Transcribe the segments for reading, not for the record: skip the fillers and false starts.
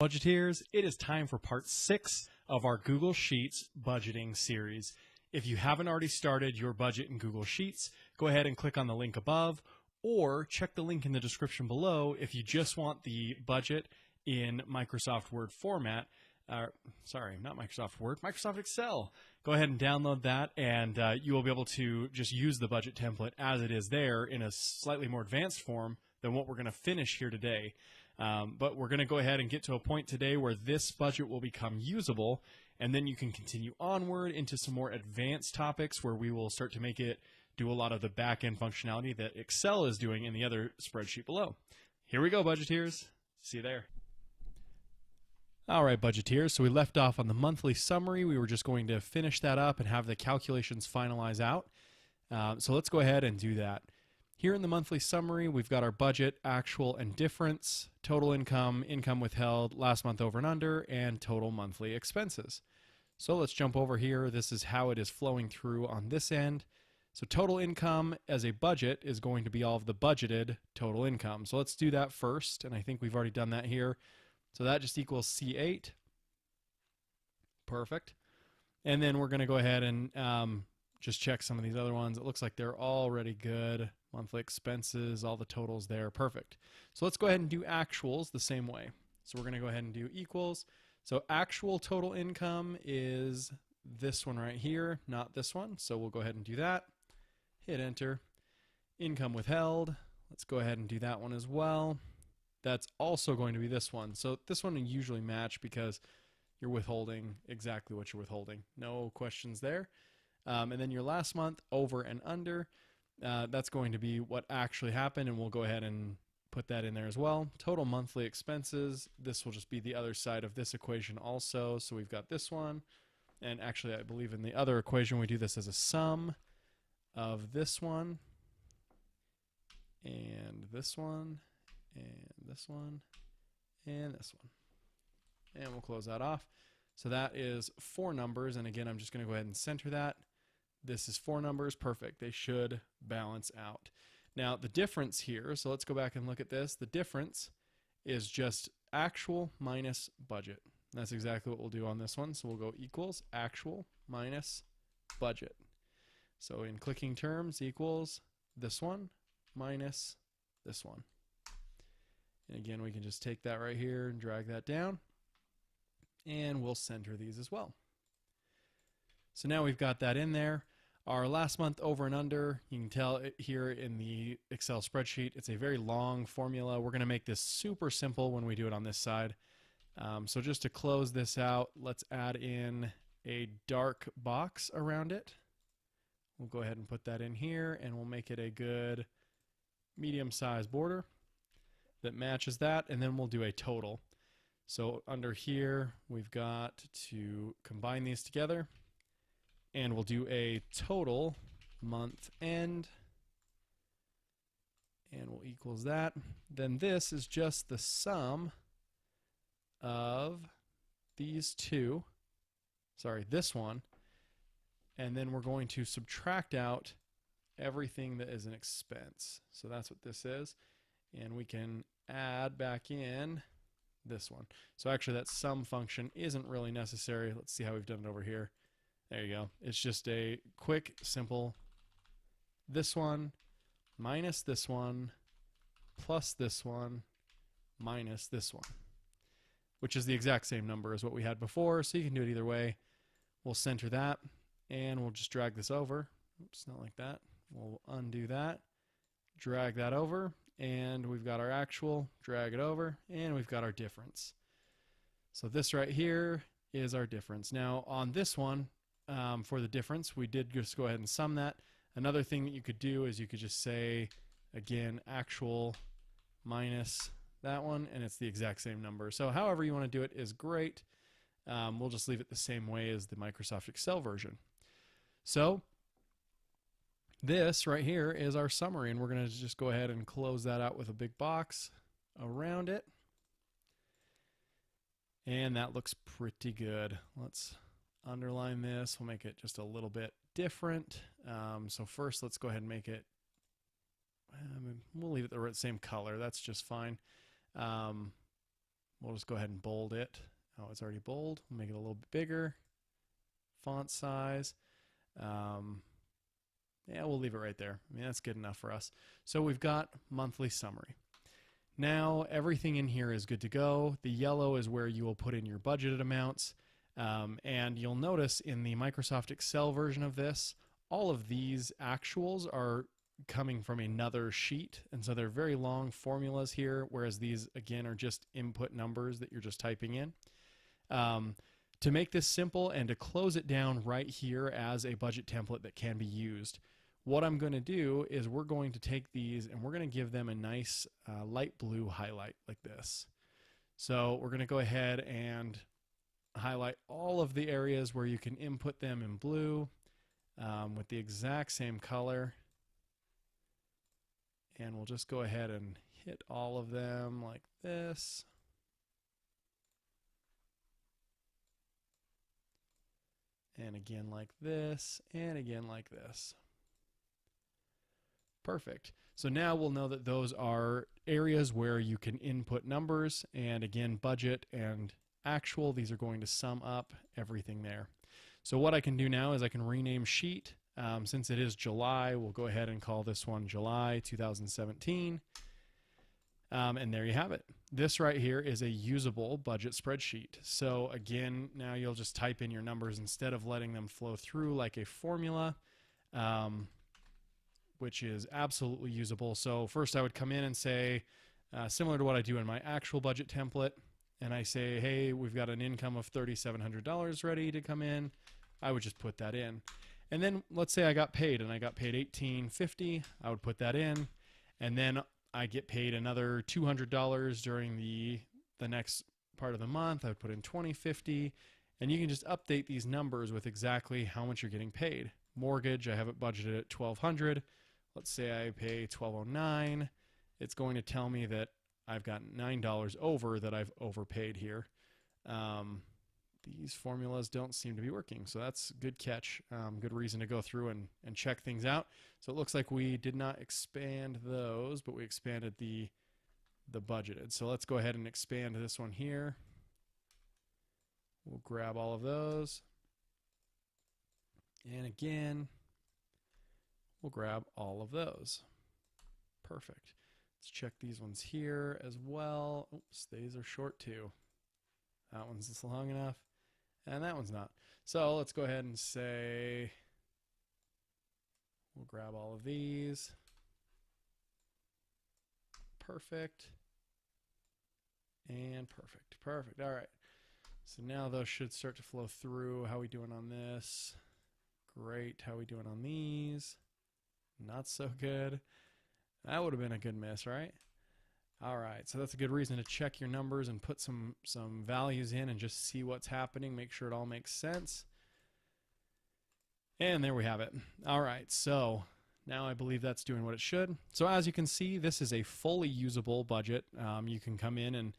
Budgeteers, it is time for part 6 of our Google Sheets budgeting series. If you haven't already started your budget in Google Sheets, go ahead and click on the link above, or check the link in the description below if you just want the budget in Microsoft Word format. Sorry, not Microsoft Word, Microsoft Excel. Go ahead and download that, and you will be able to just use the budget template as it is there in a slightly more advanced form than what we're going to finish here today. But we're going to go ahead and get to a point today where this budget will become usable, and then you can continue onward into some more advanced topics where we will start to make it do a lot of the back-end functionality that Excel is doing in the other spreadsheet below. Here we go, budgeteers. See you there. All right, budgeteers, so we left off on the monthly summary. We were just going to finish that up and have the calculations finalize out. So let's go ahead and do that. Here in the monthly summary, we've got our budget, actual, and difference, total income, income withheld, last month over and under, and total monthly expenses. So let's jump over here. This is how it is flowing through on this end. So total income as a budget is going to be all of the budgeted total income. So let's do that first, and I think we've already done that here. So that just equals C8. Perfect. And then we're going to go ahead and just check some of these other ones. It looks like they're already good. Monthly expenses, all the totals there, perfect. So let's go ahead and do actuals the same way. So we're going to go ahead and do equals. So actual total income is this one right here, not this one. So we'll go ahead and do that. Hit enter. Income withheld. Let's go ahead and do that one as well. That's also going to be this one. So this one will usually match because you're withholding exactly what you're withholding. No questions there. And then your last month over and under. That's going to be what actually happened, and we'll go ahead and put that in there as well. Total monthly expenses, this will just be the other side of this equation also. So we've got this one, and actually I believe in the other equation we do this as a sum of this one, and this one, and this one, and this one. And we'll close that off. So that is 4 numbers, and again I'm just going to go ahead and center that. This is 4 numbers, perfect. They should balance out. Now the difference here, so let's go back and look at this. The difference is just actual minus budget. That's exactly what we'll do on this one. So we'll go equals actual minus budget. So in clicking terms equals this one minus this one. And again, we can just take that right here and drag that down, and we'll center these as well. So now we've got that in there. Our last month over and under, you can tell it here in the Excel spreadsheet, it's a very long formula. We're going to make this super simple when we do it on this side. So just to close this out, let's add in a dark box around it. We'll go ahead and put that in here, and we'll make it a good medium-sized border that matches that, and then we'll do a total. So under here, we've got to combine these together. And we'll do a total month end, and we'll equals that. Then this is just the sum of these two, sorry, this one, and then we're going to subtract out everything that is an expense. So that's what this is, and we can add back in this one. So actually that sum function isn't really necessary. Let's see how we've done it over here. There you go. It's just a quick, simple, this one minus this one plus this one minus this one, which is the exact same number as what we had before, so you can do it either way. We'll center that, and we'll just drag this over. Oops, not like that. We'll undo that, drag that over, and we've got our actual, drag it over, and we've got our difference. So this right here is our difference. Now on this one, for the difference, we did just go ahead and sum that. Another thing that you could do is you could just say, again, actual minus that one, and it's the exact same number. So however you want to do it is great. We'll just leave it the same way as the Microsoft Excel version. So this right here is our summary, and we're going to just go ahead and close that out with a big box around it. And that looks pretty good. Let's underline this. We'll make it just a little bit different. So first, let's go ahead and make it, we'll leave it the same color. That's just fine. We'll just go ahead and bold it. Oh, it's already bold. We'll make it a little bit bigger. Font size. Yeah, we'll leave it right there. I mean, that's good enough for us. So we've got monthly summary. Now everything in here is good to go. The yellow is where you will put in your budgeted amounts. And you'll notice in the Microsoft Excel version of this, all of these actuals are coming from another sheet. And so they're very long formulas here, whereas these, again, are just input numbers that you're just typing in. To make this simple and to close it down right here as a budget template that can be used, what I'm going to do is we're going to take these and we're going to give them a nice light blue highlight like this. So we're going to go ahead and highlight all of the areas where you can input them in blue with the exact same color. And we'll just go ahead and hit all of them like this. And again like this, and again like this. Perfect. So now we'll know that those are areas where you can input numbers, and again, budget and actual, these are going to sum up everything there. So what I can do now is I can rename sheet. Since it is July, we'll go ahead and call this one July 2017. And there you have it. This right here is a usable budget spreadsheet. So again, now you'll just type in your numbers instead of letting them flow through like a formula, which is absolutely usable. So first I would come in and say, similar to what I do in my actual budget template, and I say, hey, we've got an income of $3,700 ready to come in. I would just put that in. And then let's say I got paid, and I got paid $1,850. I would put that in. And then I get paid another $200 during the next part of the month. I would put in $2,050. And you can just update these numbers with exactly how much you're getting paid. Mortgage, I have it budgeted at $1,200. Let's say I pay $1,209. It's going to tell me that I've got $9 over that I've overpaid here. These formulas don't seem to be working, so that's a good catch. Good reason to go through and check things out. So it looks like we did not expand those, but we expanded the budgeted. So let's go ahead and expand this one here. We'll grab all of those. And again, we'll grab all of those. Perfect. Let's check these ones here as well. Oops, these are short too. That one's long enough, and that one's not. So let's go ahead and say, we'll grab all of these. Perfect. And perfect. Perfect. All right. So now those should start to flow through. How are we doing on this? Great. How are we doing on these? Not so good. That would have been a good miss, right? All right, so that's a good reason to check your numbers and put some values in and just see what's happening, make sure it all makes sense. And there we have it. All right, so now I believe that's doing what it should. So as you can see, this is a fully usable budget. You can come in and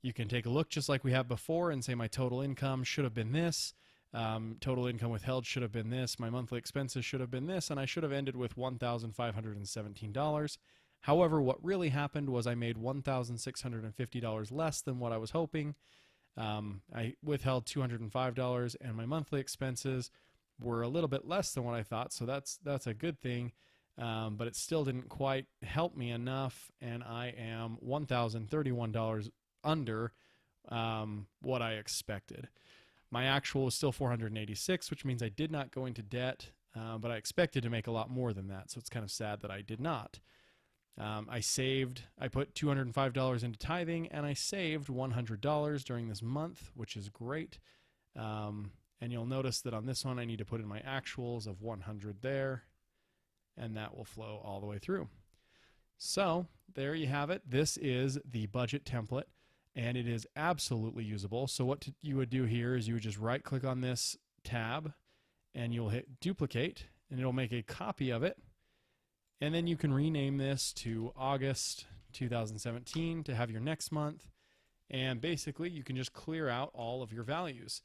you can take a look just like we have before and say my total income should have been this. Total income withheld should have been this. My monthly expenses should have been this, and I should have ended with $1,517. However, what really happened was I made $1,650 less than what I was hoping. I withheld $205, and my monthly expenses were a little bit less than what I thought, so that's a good thing. But it still didn't quite help me enough, and I am $1,031 under what I expected. My actual was still $486, which means I did not go into debt, but I expected to make a lot more than that, so it's kind of sad that I did not. I put $205 into tithing, and I saved $100 during this month, which is great. And you'll notice that on this one, I need to put in my actuals of 100 there, and that will flow all the way through. So there you have it. This is the budget template, and it is absolutely usable. So what you would do here is you would just right-click on this tab, and you'll hit duplicate, and it'll make a copy of it. And then you can rename this to August 2017 to have your next month. And basically, you can just clear out all of your values.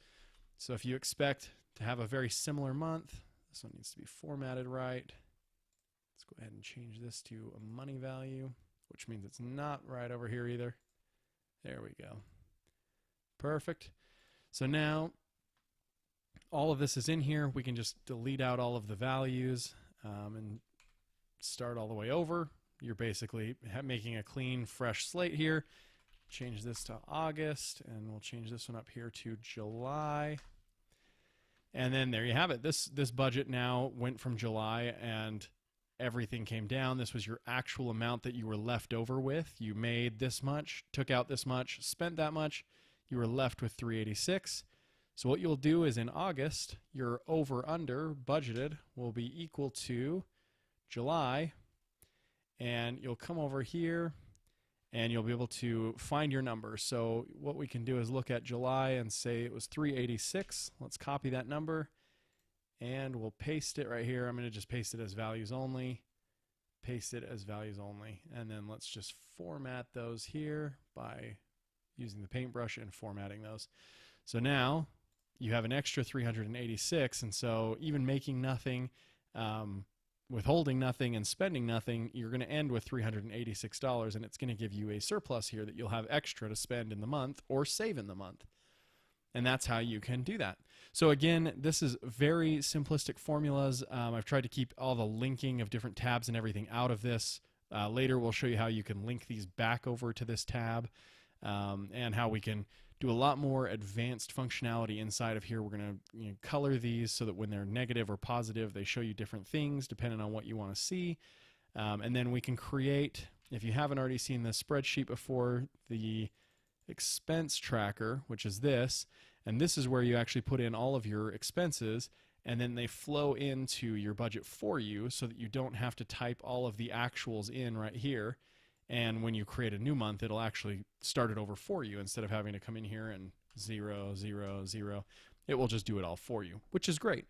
So if you expect to have a very similar month, this one needs to be formatted right. Let's go ahead and change this to a money value, which means it's not right over here either. There we go. Perfect. So now all of this is in here. We can just delete out all of the values and start all the way over. You're basically making a clean, fresh slate here. Change this to August, and we'll change this one up here to July. And then there you have it. This budget now went from July, and everything came down. This was your actual amount that you were left over with. You made this much, took out this much, spent that much. You were left with $386. So what you'll do is in August, your over-under budgeted will be equal to July, and you'll come over here and you'll be able to find your number. So what we can do is look at July and say it was 386. Let's copy that number and we'll paste it right here. I'm going to just paste it as values only, paste it as values only, and then let's just format those here by using the paintbrush and formatting those. So now you have an extra 386, and so even making nothing, withholding nothing, and spending nothing, you're going to end with $386, and it's going to give you a surplus here that you'll have extra to spend in the month or save in the month. And that's how you can do that. So again, this is very simplistic formulas. I've tried to keep all the linking of different tabs and everything out of this. Later we'll show you how you can link these back over to this tab, and how we can do a lot more advanced functionality inside of here. We're going to color these so that when they're negative or positive, they show you different things depending on what you want to see. And then we can create, if you haven't already seen the spreadsheet before, the expense tracker, which is this, and this is where you actually put in all of your expenses, and then they flow into your budget for you so that you don't have to type all of the actuals in right here. And when you create a new month, it'll actually start it over for you instead of having to come in here and 0, 0, 0. It will just do it all for you, which is great.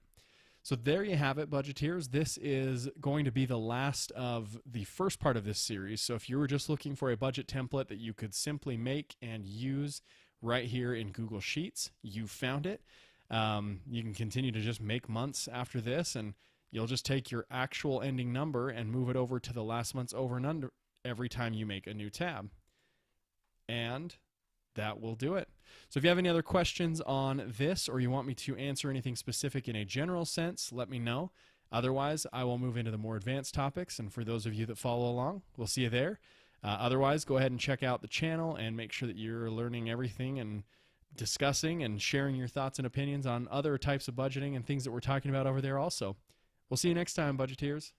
So there you have it, budgeteers. This is going to be the last of the first part of this series. So if you were just looking for a budget template that you could simply make and use right here in Google Sheets, you found it. You can continue to just make months after this, and you'll just take your actual ending number and move it over to the last month's over and under every time you make a new tab. And that will do it. So if you have any other questions on this, or you want me to answer anything specific in a general sense, let me know. Otherwise, I will move into the more advanced topics, and for those of you that follow along, we'll see you there. Otherwise, go ahead and check out the channel and make sure that you're learning everything and discussing and sharing your thoughts and opinions on other types of budgeting and things that we're talking about over there also. We'll see you next time, budgeteers.